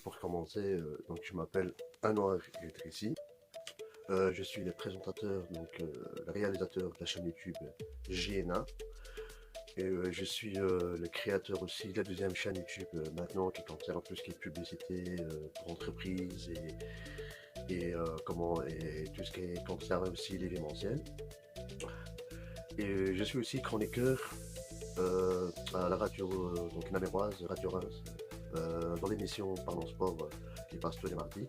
Pour commencer, donc je m'appelle Anouar Idrissi. Je suis le présentateur, donc le réalisateur de la chaîne YouTube GNA. Et je suis le créateur aussi de la deuxième chaîne YouTube maintenant qui concerne tout ce qui est publicité pour entreprises et tout ce qui concerne aussi l'événementiel. Et je suis aussi chroniqueur à la radio donc naméroise, Radio Reims, dans l'émission Parlons Sport qui passe tous les mardis.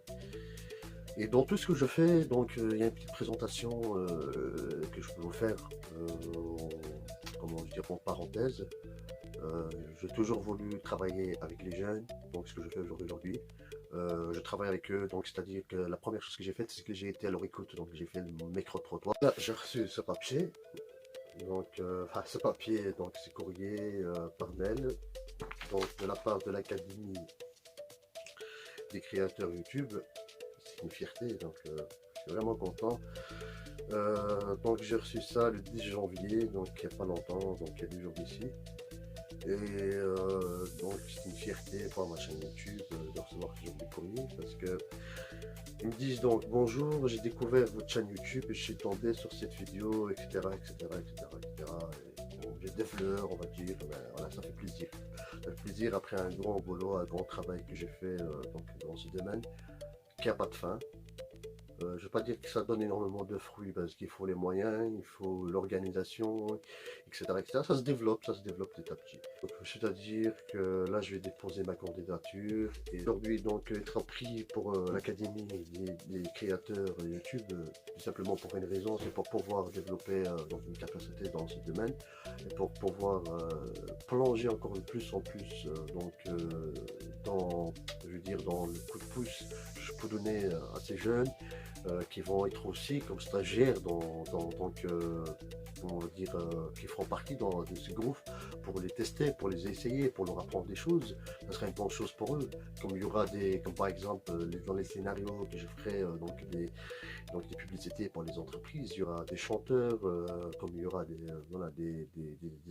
Et dans tout ce que je fais, donc il y a une petite présentation que je peux vous faire, en parenthèse. J'ai toujours voulu travailler avec les jeunes, donc ce que je fais aujourd'hui. Je travaille avec eux, donc c'est-à-dire que la première chose que j'ai faite, c'est que j'ai été à leur écoute, donc j'ai fait le micro-trottoir. Là, j'ai reçu ce papier, donc ce courrier par mail, donc de la part de l'Académie des créateurs YouTube. C'est une fierté, donc je suis vraiment content. Donc j'ai reçu ça le 10 janvier, donc il n'y a pas longtemps, donc il y a 2 jours d'ici. Et donc c'est une fierté pour ma chaîne YouTube de recevoir ce genre de courrier, parce que ils me disent donc bonjour, j'ai découvert votre chaîne YouTube et je suis tombé sur cette vidéo, etc. Et bon, j'ai des fleurs, on va dire, voilà, ça fait plaisir. Ça fait plaisir après un grand boulot, un grand travail que j'ai fait donc, dans ce domaine, qui n'a pas de fin. Je ne veux pas dire que ça donne énormément de fruits parce qu'il faut les moyens, il faut l'organisation, etc. Ça se développe petit à petit. C'est-à-dire que là, je vais déposer ma candidature et aujourd'hui, donc, être pris pour l'Académie des créateurs YouTube, tout simplement pour une raison, c'est pour pouvoir développer donc une capacité dans ce domaine et pour pouvoir plonger encore de plus en plus dans le coup de pouce que je peux donner à ces jeunes qui vont être aussi comme stagiaires qui feront partie de ce groupe pour les tester, pour les essayer, pour leur apprendre des choses. Ça serait une bonne chose pour eux. Comme il y aura comme par exemple dans les scénarios que je ferai des publicités pour les entreprises, il y aura des chanteurs, comme il y aura des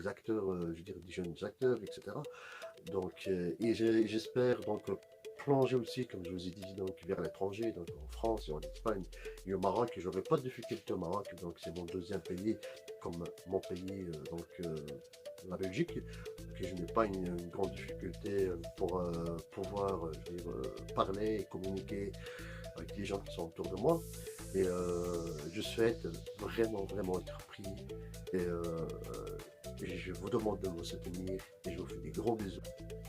acteurs, des jeunes acteurs, etc. Donc, et j'espère donc plonger aussi, comme je vous ai dit, donc vers l'étranger, donc en France et en Espagne et au Maroc. Je n'aurai pas de difficulté au Maroc, donc c'est mon deuxième pays, comme mon pays, la Belgique, que je n'ai pas une grande difficulté pour pouvoir parler et communiquer avec les gens qui sont autour de moi. Et je souhaite vraiment être pris. Et je vous demande de me soutenir et je vous fais des gros bisous.